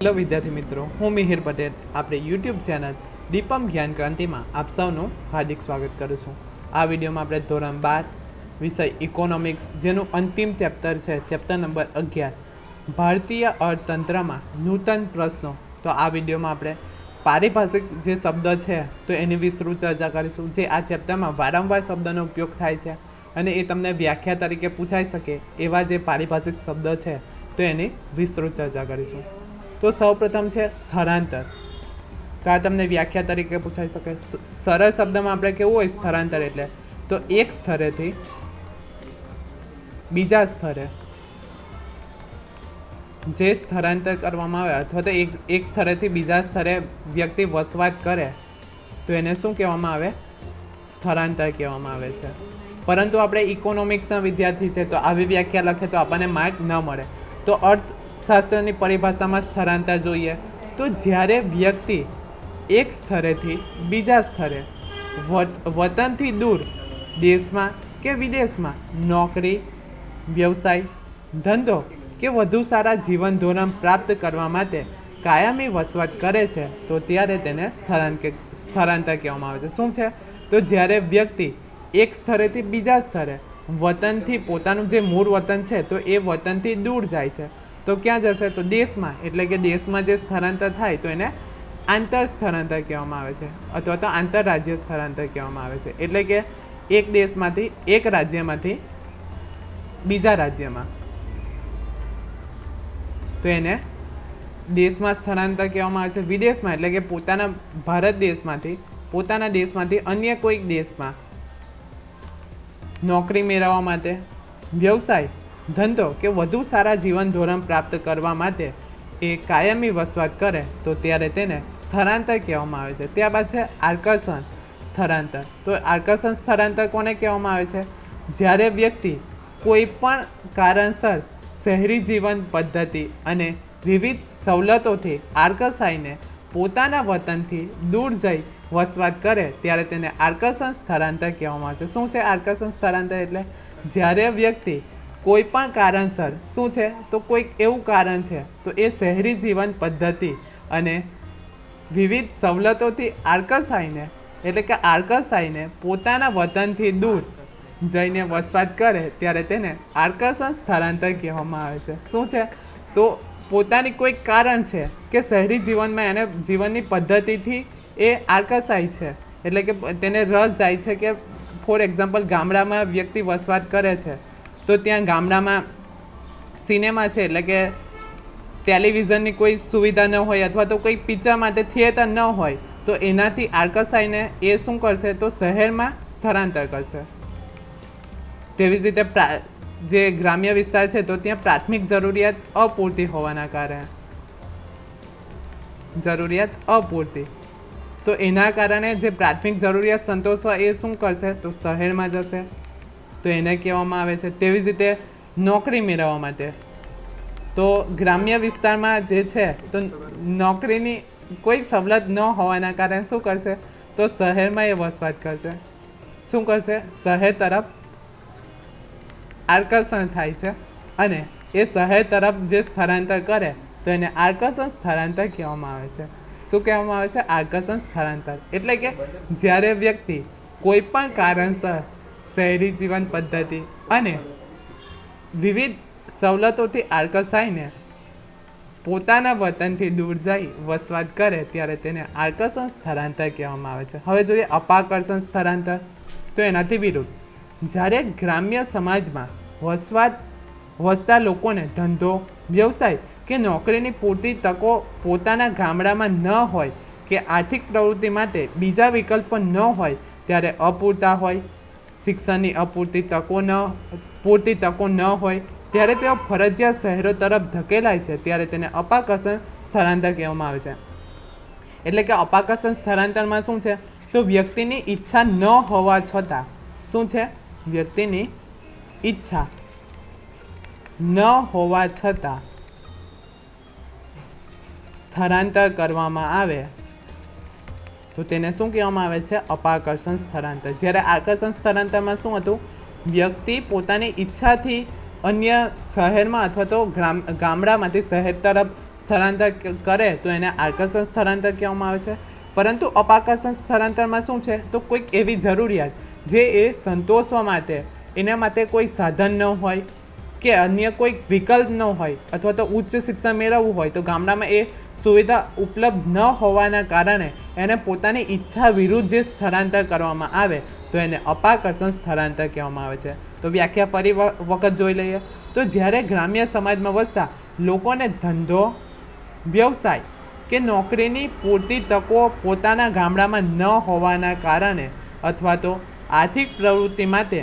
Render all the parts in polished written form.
Hello વિદ્યાર્થી મિત્રો, હું મિહિર પટેલ આપણે યુટ્યુબ ચેનલ દીપમ જ્ઞાન ક્રાંતિમાં આપ સૌનું હાર્દિક સ્વાગત કરું છું। આ વિડીયોમાં આપણે ધોરણ 12 વિષય ઇકોનોમિક્સ જેનું અંતિમ ચેપ્ટર છે, ચેપ્ટર નંબર 11 ભારતીય અર્થતંત્રમાં નૂતન પ્રશ્નો। તો આ વિડીયોમાં આપણે પારિભાષિક જે શબ્દ છે તો એની વિસ્તૃત ચર્ચા કરીશું, જે આ ચેપ્ટરમાં વારંવાર શબ્દનો ઉપયોગ થાય છે અને એ તમને વ્યાખ્યા તરીકે પૂછાઈ શકે એવા જે પારિભાષિક શબ્દ છે તો એની વિસ્તૃત ચર્ચા કરીશું। તો સૌપ્રથમ છે સ્થળાંતર। તો આ તમને વ્યાખ્યા તરીકે પૂછાઈ શકે। સરળ શબ્દમાં આપણે કેવું હોય સ્થળાંતર એટલે તો એક સ્થળેથી બીજા સ્થળે જે સ્થળાંતર કરવામાં આવે અથવા તો એક સ્થળેથી બીજા સ્થળે વ્યક્તિ વસવાટ કરે તો એને શું કહેવામાં આવે? સ્થળાંતર કહેવામાં આવે છે। પરંતુ આપણે ઇકોનોમિક્સના વિદ્યાર્થી છે તો આવી વ્યાખ્યા લખે તો આપણને માર્ક ન મળે। તો અર્થશાસ્ત્રની પરિભાષામાં સ્થળાંતર જોઈએ તો જ્યારે વ્યક્તિ એક સ્થળેથી બીજા સ્થળે વતનથી દૂર દેશમાં કે વિદેશમાં નોકરી, વ્યવસાય, ધંધો કે વધુ સારા જીવન ધોરણ પ્રાપ્ત કરવા માટે કાયમી વસવાટ કરે છે તો ત્યારે તેને સ્થળાંતર કહેવામાં આવે છે। શું છે? તો જ્યારે વ્યક્તિ એક સ્થળેથી બીજા સ્થળે વતનથી પોતાનું જે મૂળ વતન છે તો એ વતનથી દૂર જાય છે તો ક્યાં જશે? તો દેશમાં, એટલે કે દેશમાં જે સ્થળાંતર થાય તો એને આંતર સ્થળાંતર કહેવામાં આવે છે અથવા તો આંતરરાજ્ય સ્થળાંતર કહેવામાં આવે છે। એટલે કે એક દેશમાંથી, એક રાજ્યમાંથી બીજા રાજ્યમાં તો એને દેશમાં સ્થળાંતર કહેવામાં આવે છે। વિદેશમાં એટલે કે પોતાના ભારત દેશમાંથી અન્ય કોઈક દેશમાં નોકરી મેળવવા માટે, વ્યવસાય, ધંધો કે વધુ સારા જીવન ધોરણ પ્રાપ્ત કરવા માટે એ કાયમી વસવાટ કરે તો ત્યારે તેને સ્થળાંતર કહેવામાં આવે છે। ત્યારબાદ છે આકર્ષણ સ્થળાંતર। તો આકર્ષણ સ્થળાંતર કોને કહેવામાં આવે છે? જ્યારે વ્યક્તિ કોઈ પણ કારણસર શહેરી જીવન પદ્ધતિ અને વિવિધ સવલતોથી આકર્ષાઈને પોતાના વતનથી દૂર જઈ વસવાટ કરે ત્યારે તેને આકર્ષણ સ્થળાંતર કહેવામાં આવે છે। શું છે આકર્ષણ સ્થળાંતર? એટલે જ્યારે વ્યક્તિ કોઈ પણ કારણસર, શું છે તો કોઈક એવું કારણ છે તો એ શહેરી જીવન પદ્ધતિ અને વિવિધ સવલતોથી આકર્ષાઈને પોતાના વતનથી દૂર જઈને વસવાટ કરે ત્યારે તેને આકર્ષણ સ્થળાંતર કહેવામાં આવે છે। શું છે? તો પોતાની કોઈક કારણ છે કે શહેરી જીવનમાં એને જીવનની પદ્ધતિથી એ આકર્ષાય છે, એટલે કે તેને રસ જાય છે કે ફોર એક્ઝામ્પલ ગામડામાં વ્યક્તિ વસવાટ કરે છે તો ત્યાં ગામડામાં સિનેમા છે, એટલે કે ટેલિવિઝનની કોઈ સુવિધા ન હોય અથવા તો કોઈ પિક્ચર માટે થિયેટર ન હોય તો એનાથી આકર્ષાઈને એ શું કરશે? તો શહેરમાં સ્થળાંતર કરશે। તેવી જ રીતે જે ગ્રામ્ય વિસ્તાર છે તો ત્યાં પ્રાથમિક જરૂરિયાત અપૂરતી તો એના કારણે જે પ્રાથમિક જરૂરિયાત સંતોષવા એ શું કરશે? તો શહેરમાં જશે તો એને કહેવામાં આવે છે। તેવી જ રીતે નોકરી મેળવવા માટે તો ગ્રામ્ય વિસ્તારમાં જે છે તો નોકરીની કોઈ સવલત ન હોવાના કારણે શું કરશે? તો શહેરમાં એ વસવાટ કરશે। શું કરશે? શહેર તરફ આકર્ષણ થાય છે અને એ શહેર તરફ જે સ્થળાંતર કરે તો એને આકર્ષણ સ્થળાંતર કહેવામાં આવે છે। શું કહેવામાં આવે છે? આકર્ષણ સ્થળાંતર। એટલે કે જ્યારે વ્યક્તિ કોઈ પણ કારણસર શહેરી જીવન પદ્ધતિ અને વિવિધ સવલતોથી આકર્ષાઈને પોતાના વતનથી દૂર જઈ વસવાટ કરે ત્યારે તેને આકર્ષણ સ્થળાંતર કહેવામાં આવે છે। હવે જોઈએ અપાકર્ષણ સ્થળાંતર। તો એનાથી વિરુદ્ધ, જ્યારે ગ્રામ્ય સમાજમાં વસતા લોકોને ધંધો, વ્યવસાય કે નોકરીની પૂરતી તકો પોતાના ગામડામાં ન હોય કે આર્થિક પ્રવૃત્તિ માટે બીજા વિકલ્પો ન હોય ત્યારે અપૂરતા હોય, શિક્ષણની પૂરતી તકો ન હોય ત્યારે તેઓ ફરજિયાત શહેરો તરફ ધકેલાય છે ત્યારે તેને અપાકર્ષણ સ્થળાંતર કહેવામાં આવે છે। એટલે કે અપાકર્ષણ સ્થળાંતરમાં શું છે? તો વ્યક્તિની ઈચ્છા ન હોવા છતાં, શું છે? વ્યક્તિની ઈચ્છા ન હોવા છતાં સ્થળાંતર કરવામાં આવે તો તેને શું કહેવામાં આવે છે? અપાકર્ષણ સ્થળાંતર। જ્યારે આકર્ષણ સ્થળાંતરમાં શું હતું? વ્યક્તિ પોતાની ઈચ્છાથી અન્ય શહેરમાં અથવા તો ગામડામાંથી શહેર તરફ સ્થળાંતર કરે તો એને આકર્ષણ સ્થળાંતર કહેવામાં આવે છે. પરંતુ અપાકર્ષણ સ્થળાંતરમાં શું છે, તો કોઈક એવી જરૂરિયાત જે એ સંતોષવા માટે એના માટે કોઈ સાધન ન હોય કે અન્ય કોઈક વિકલ્પ ન હોય અથવા તો ઉચ્ચ શિક્ષણ મેળવવું હોય તો ગામડામાં એ સુવિધા ઉપલબ્ધ ન હોવાના કારણે એને પોતાની ઈચ્છા વિરુદ્ધ જે સ્થળાંતર કરવામાં આવે તો એને અપાકર્ષણ સ્થળાંતર કહેવામાં આવે છે. તો વ્યાખ્યા ફરી વખત જોઈ લઈએ. તો જ્યારે ગ્રામ્ય સમાજમાં વસતા લોકોને ધંધો, વ્યવસાય કે નોકરીની પૂરતી તકો પોતાના ગામડામાં ન હોવાના કારણે અથવા તો આર્થિક પ્રવૃત્તિ માટે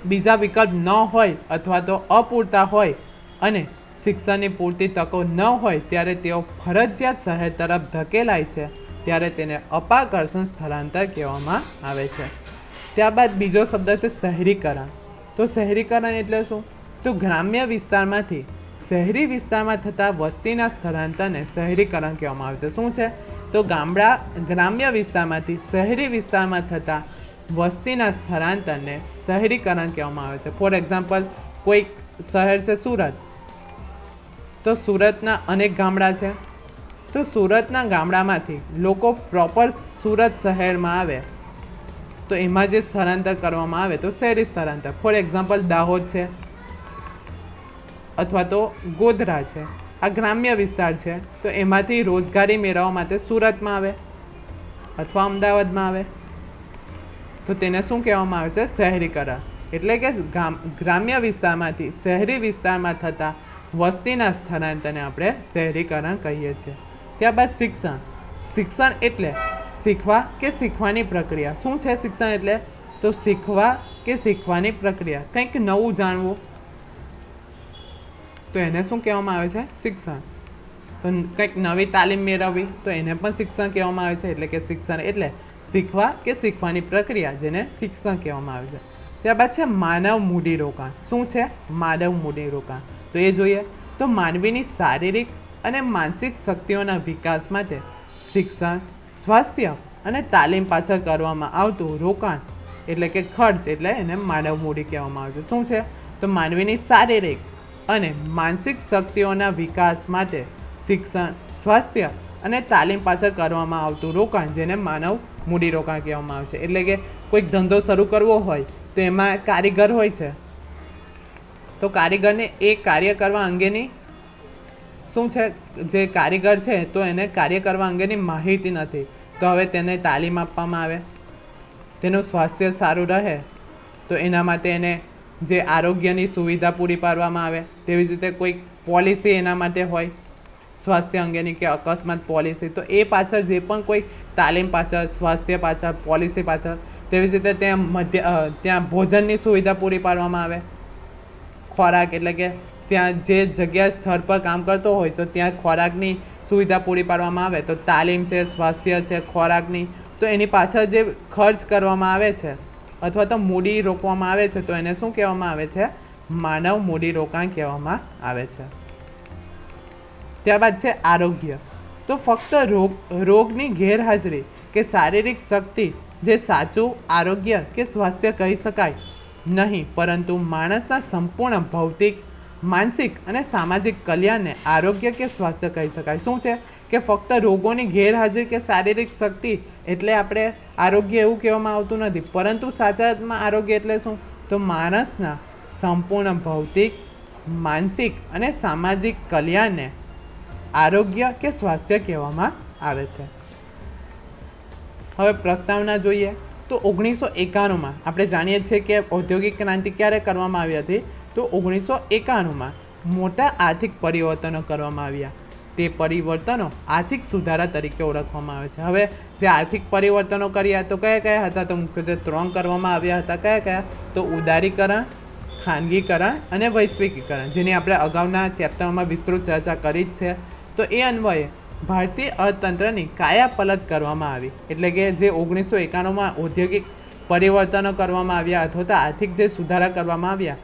બીજા વિકલ્પ ન હોય અથવા તો અપૂરતા હોય અને શિક્ષણની પૂરતી તકો ન હોય ત્યારે તેઓ ફરજિયાત શહેર તરફ ધકેલાય છે, ત્યારે તેને અપાકર્ષણ સ્થળાંતર કહેવામાં આવે છે. ત્યારબાદ બીજો શબ્દ છે શહેરીકરણ. તો શહેરીકરણ એટલે શું, તો ગ્રામ્ય વિસ્તારમાંથી શહેરી વિસ્તારમાં થતા વસ્તીના સ્થળાંતરને શહેરીકરણ કહેવામાં આવે છે. શું છે, તો ગ્રામ્ય વિસ્તારમાંથી શહેરી વિસ્તારમાં થતા વસ્તીના સ્થળાંતરને શહેરીકરણ કહેવામાં આવે છે. ફોર એક્ઝામ્પલ, કોઈક શહેર છે સુરત, તો સુરતના અનેક ગામડા છે, તો સુરતના ગામડામાંથી લોકો પ્રોપર સુરત શહેરમાં આવે તો એમાં જે સ્થળાંતર કરવામાં આવે તો શહેરી સ્થળાંતર. ફોર એક્ઝામ્પલ, દાહોદ છે અથવા તો ગોધરા છે, આ ગ્રામ્ય વિસ્તાર છે, તો એમાંથી રોજગારી મેળવવા માટે સુરતમાં આવે અથવા અમદાવાદમાં આવે તો તેને શું કહેવામાં આવે છે, શહેરીકરણ. એટલે કે ગ્રામ્ય વિસ્તારમાંથી શહેરી વિસ્તારમાં થતા વસ્તીના સ્થળાંતરને આપણે શહેરીકરણ કહીએ છીએ. ત્યારબાદ શિક્ષણ. શિક્ષણ એટલે શીખવા કે શીખવાની પ્રક્રિયા. શું છે શિક્ષણ એટલે, તો શીખવા કે શીખવાની પ્રક્રિયા, કંઈક નવું જાણવું તો એને શું કહેવામાં આવે છે, શિક્ષણ. તો કંઈક નવી તાલીમ મેળવવી તો એને પણ શિક્ષણ કહેવામાં આવે છે. એટલે કે શિક્ષણ એટલે શીખવા કે શીખવાની પ્રક્રિયા, જેને શિક્ષણ કહેવામાં આવે છે. ત્યારબાદ છે માનવ મૂડીરોકાણ. શું છે માનવ મૂડીરોકાણ, તો એ જોઈએ. તો માનવીની શારીરિક અને માનસિક શક્તિઓના વિકાસ માટે શિક્ષણ, સ્વાસ્થ્ય અને તાલીમ પાછળ કરવામાં આવતું રોકાણ એટલે કે ખર્ચ, એટલે એને માનવ મૂડી કહેવામાં આવે છે. શું છે, તો માનવીની શારીરિક અને માનસિક શક્તિઓના વિકાસ માટે શિક્ષણ, સ્વાસ્થ્ય અને તાલીમ પાછળ કરવામાં આવતું રોકાણ, જેને માનવ મૂડીરોકાણ કહેવામાં આવે છે. એટલે કે કોઈક ધંધો શરૂ કરવો હોય તો એમાં કારીગર હોય છે, તો કારીગરને એ કાર્ય કરવા અંગેની શું છે, જે કારીગર છે તો એને કાર્ય કરવા અંગેની માહિતી નથી, તો હવે તેને તાલીમ આપવામાં આવે, તેનું સ્વાસ્થ્ય સારું રહે તો એના માટે એને જે આરોગ્યની સુવિધા પૂરી પાડવામાં આવે. તેવી જ રીતે કોઈક પોલિસી એના માટે હોય સ્વાસ્થ્ય અંગેની કે અકસ્માત પોલિસી, તો એ પાછળ જે પણ કોઈ તાલીમ પાછળ, સ્વાસ્થ્ય પાછળ, પોલિસી પાછળ, તેવી જ રીતે ત્યાં ભોજનની સુવિધા પૂરી પાડવામાં આવે. ખોરાક એટલે કે ત્યાં જે જગ્યા સ્થળ પર કામ કરતો હોય તો ત્યાં ખોરાકની સુવિધા પૂરી પાડવામાં આવે. તો તાલીમ છે, સ્વાસ્થ્ય છે, ખોરાકની, તો એની પાછળ જે ખર્ચ કરવામાં આવે છે અથવા તો મૂડી રોકવામાં આવે છે તો એને શું કહેવામાં આવે છે, માનવ મૂડી રોકાણ કહેવામાં આવે છે. ત્યારબાદ છે આરોગ્ય. તો ફક્ત રોગની ગેરહાજરી કે શારીરિક શક્તિ જે સાચું આરોગ્ય કે સ્વાસ્થ્ય કહી શકાય નહીં, પરંતુ માણસના સંપૂર્ણ ભૌતિક, માનસિક અને સામાજિક કલ્યાણને આરોગ્ય કે સ્વાસ્થ્ય કહી શકાય. શું છે કે ફક્ત રોગોની ગેરહાજરી કે શારીરિક શક્તિ એટલે આપણે આરોગ્ય એવું કહેવામાં આવતું નથી, પરંતુ સાચા અર્થમાં આરોગ્ય એટલે શું, તો માણસના સંપૂર્ણ ભૌતિક, માનસિક અને સામાજિક કલ્યાણને આરોગ્ય કે સ્વાસ્થ્ય કહેવામાં આવે છે. હવે પ્રસ્તાવના જોઈએ. તો 1991માં આપણે જાણીએ છીએ કે ઔદ્યોગિક ક્રાંતિ ક્યારે કરવામાં આવી હતી, તો 1991માં મોટા આર્થિક પરિવર્તનો કરવામાં આવ્યા. તે પરિવર્તનો આર્થિક સુધારા તરીકે ઓળખવામાં આવે છે. હવે જે આર્થિક પરિવર્તનો કર્યા તો કયા કયા હતા, તો મુખ્યત્વે 3 કરવામાં આવ્યા હતા. કયા કયા, તો ઉદારીકરણ, ખાનગીકરણ અને વૈશ્વિકીકરણ, જેની આપણે અગાઉના ચેપ્ટરમાં વિસ્તૃત ચર્ચા કરી જ છે. તો એ અન્વયે ભારતીય અર્થતંત્રની કાયાપલટ કરવામાં આવી. એટલે કે જે 1991માં ઔદ્યોગિક પરિવર્તનો કરવામાં આવ્યા અથવા તો આર્થિક જે સુધારા કરવામાં આવ્યા,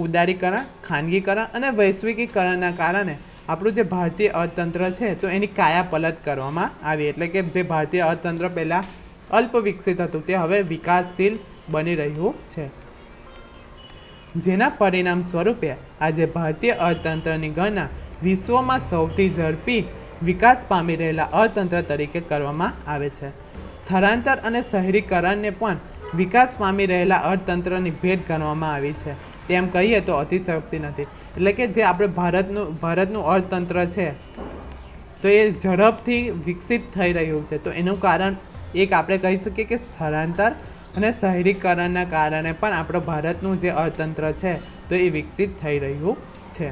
ઉદારીકરણ, ખાનગીકરણ અને વૈશ્વિકીકરણના કારણે આપણું જે ભારતીય અર્થતંત્ર છે તો એની કાયાપલટ કરવામાં આવી. એટલે કે જે ભારતીય અર્થતંત્ર પહેલાં અલ્પ વિકસિત હતું તે હવે વિકાસશીલ બની રહ્યું છે. જેના પરિણામ સ્વરૂપે આજે ભારતીય અર્થતંત્રની ગણના વિશ્વમાં સૌથી ઝડપી વિકાસ પામી રહેલા અર્થતંત્ર તરીકે કરવામાં આવે છે. સ્થળાંતર અને શહેરીકરણને પણ વિકાસ પામી રહેલા અર્થતંત્રની ભેટ ગણવામાં આવી છે. તેમ કહીએ તો અતિશયોક્તિ નથી. એટલે કે જે આપણે ભારતનું અર્થતંત્ર છે તો એ ઝડપથી વિકસિત થઈ રહ્યું છે. તો એનું કારણ એક આપણે કહી શકીએ કે સ્થળાંતર અને શહેરીકરણના કારણે પણ આપણું ભારતનું જે અર્થતંત્ર છે તો એ વિકસિત થઈ રહ્યું છે.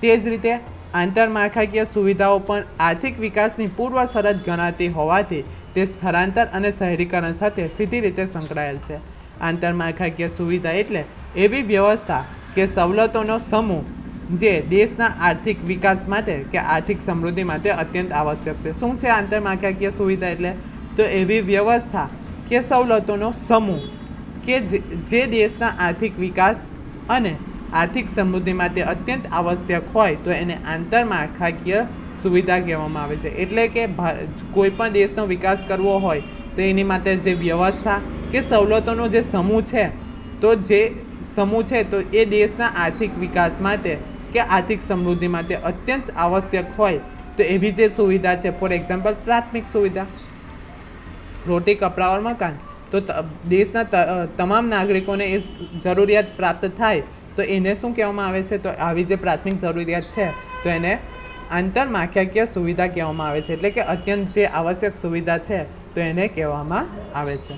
તે જ રીતે આંતરમાળખાકીય સુવિધાઓ પણ આર્થિક વિકાસની પૂર્વ શરત ગણાતી હોવાથી તે સ્થળાંતર અને શહેરીકરણ સાથે સીધી રીતે સંકળાયેલ છે. આંતરમાળખાકીય સુવિધા એટલે એવી વ્યવસ્થા કે સવલતોનો સમૂહ જે દેશના આર્થિક વિકાસ માટે કે આર્થિક સમૃદ્ધિ માટે અત્યંત આવશ્યક છે. શું છે આંતરમાળખાકીય સુવિધા એટલે? તો એવી વ્યવસ્થા કે સવલતોનો સમૂહ કે જે દેશના આર્થિક વિકાસ અને આર્થિક સમૃદ્ધિ માટે અત્યંત આવશ્યક હોય તો એને આંતરમાળખાકીય સુવિધા કહેવામાં આવે છે. એટલે કે કોઈ પણ દેશનો વિકાસ કરવો હોય તો એની માટે જે વ્યવસ્થા કે સવલતોનો જે સમૂહ છે તો જે સમૂહ છે તો એ દેશના આર્થિક વિકાસ માટે કે આર્થિક સમૃદ્ધિ માટે અત્યંત આવશ્યક હોય તો એવી જે સુવિધા છે. ફોર એક્ઝામ્પલ પ્રાથમિક સુવિધા, રોટી કપડાં ઓર મકાન. તો દેશના તમામ નાગરિકોને એ જરૂરિયાત પ્રાપ્ત થાય તો એને શું કહેવામાં આવે છે? તો આવી જે પ્રાથમિક જરૂરિયાત છે તો એને આંતરમાળખાકીય સુવિધા કહેવામાં આવે છે. એટલે કે અત્યંત જે આવશ્યક સુવિધા છે તો એને કહેવામાં આવે છે.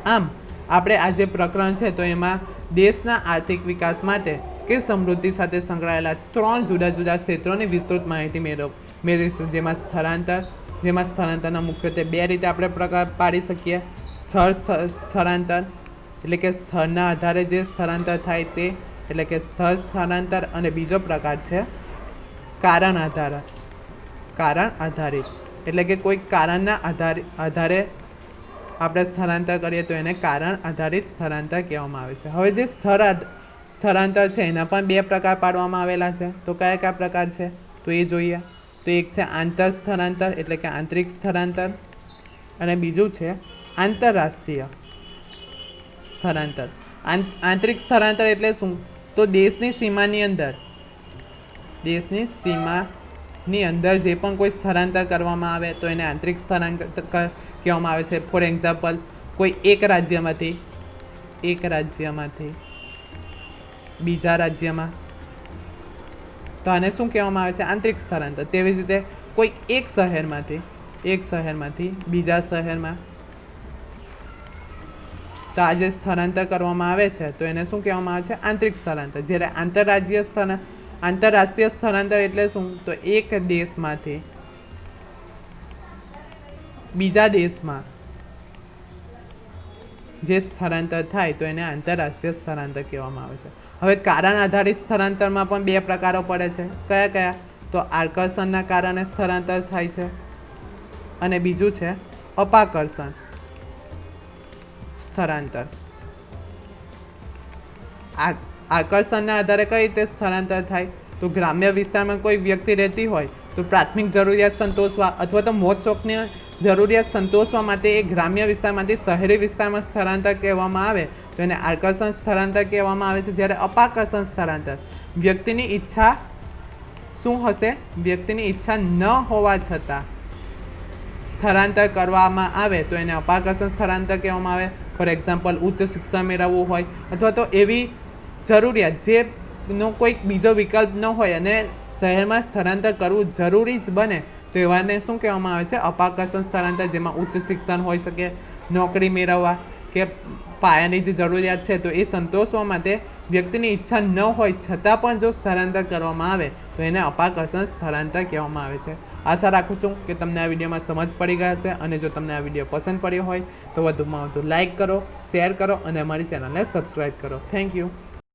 આમ આપણે આ જે પ્રકરણ છે તો એમાં દેશના આર્થિક વિકાસ માટે કે સમૃદ્ધિ સાથે સંકળાયેલા 3 જુદા જુદા ક્ષેત્રોની વિસ્તૃત માહિતી મેળવીશું. જેમાં સ્થળાંતરના મુખ્યત્વે 2 રીતે આપણે પ્રકાર પાડી શકીએ. સ્થળાંતર એટલે કે સ્થળના આધારે જે સ્થળાંતર થાય તે, એટલે કે સ્થળ સ્થળાંતર. અને બીજો પ્રકાર છે કારણ આધારિત, એટલે કે કોઈ કારણના આધારે આપણે સ્થળાંતર કરીએ તો એને કારણ આધારિત સ્થળાંતર કહેવામાં આવે છે. હવે જે સ્થળાંતર છે એના પણ 2 પ્રકાર પાડવામાં આવેલા છે. તો કયા કયા પ્રકાર છે તો એ જોઈએ. તો એક છે આંતર સ્થળાંતર એટલે કે આંતરિક સ્થળાંતર, અને બીજું છે આંતરરાષ્ટ્રીય સ્થળાંતર. આંતરિક સ્થળાંતર એટલે શું? તો દેશની સીમાની અંદર જે પણ કોઈ સ્થળાંતર કરવામાં આવે તો એને આંતરિક સ્થળાંતર કહેવામાં આવે છે. ફોર એક્ઝામ્પલ કોઈ એક રાજ્યમાંથી બીજા રાજ્યમાં, તો આને શું કહેવામાં આવે છે? આંતરિક સ્થળાંતર. તેવી જ રીતે કોઈ એક શહેરમાંથી બીજા શહેરમાં, તો આ જે સ્થળાંતર કરવામાં આવે છે તો એને શું કહેવામાં આવે છે? આંતરિક સ્થળાંતર. જ્યારે આંતરરાષ્ટ્રીય સ્થળાંતર એટલે શું? તો એક દેશમાંથી બીજા દેશમાં જે સ્થળાંતર થાય તો એને આંતરરાષ્ટ્રીય સ્થળાંતર કહેવામાં આવે છે. હવે કારણ આધારિત સ્થળાંતરમાં પણ 2 પ્રકારો પડે છે. કયા કયા? તો આકર્ષણના કારણે સ્થળાંતર થાય છે, અને બીજું છે અપાકર્ષણ સ્થળાંતર. આકર્ષણના આધારે કઈ રીતે સ્થળાંતર થાય? તો ગ્રામ્ય વિસ્તારમાં કોઈ વ્યક્તિ રહેતી હોય તો પ્રાથમિક જરૂરિયાત સંતોષવા અથવા તો મોજ શોખની જરૂરિયાત સંતોષવા માટે એ ગ્રામ્ય વિસ્તારમાંથી શહેરી વિસ્તારમાં સ્થળાંતર કહેવામાં આવે તો એને આકર્ષણ સ્થળાંતર કહેવામાં આવે છે. જ્યારે અપાકર્ષણ સ્થળાંતર વ્યક્તિની ઈચ્છા શું હશે? વ્યક્તિની ઈચ્છા ન હોવા છતાં સ્થળાંતર કરવામાં આવે તો એને અપાકર્ષણ સ્થળાંતર કહેવામાં આવે. ફોર એક્ઝામ્પલ ઉચ્ચ શિક્ષણ મેળવવું હોય અથવા તો એવી જરૂરિયાત જેનો કોઈક બીજો વિકલ્પ ન હોય અને શહેરમાં સ્થળાંતર કરવું જરૂરી જ બને તો એવાને શું કહેવામાં આવે છે? અપાકર્ષણ સ્થળાંતર. જેમાં ઉચ્ચ શિક્ષણ હોઈ શકે, નોકરી મેળવવા કે પાયાની જે જરૂરિયાત છે તો એ સંતોષવા માટે વ્યક્તિની ઈચ્છા ન હોય છતાં પણ જો સ્થળાંતર કરવામાં આવે તો એને અપાકર્ષણ સ્થળાંતર કહેવામાં આવે છે. આશા રાખું છું કે તમને આ વિડીયોમાં સમજ પડી ગઈ હશે, અને જો તમને આ વિડીયો પસંદ પડ્યો હોય તો વધુમાં વધુ લાઇક કરો, શેર કરો અને અમારી ચેનલને સબસ્ક્રાઈબ કરો. Thank you.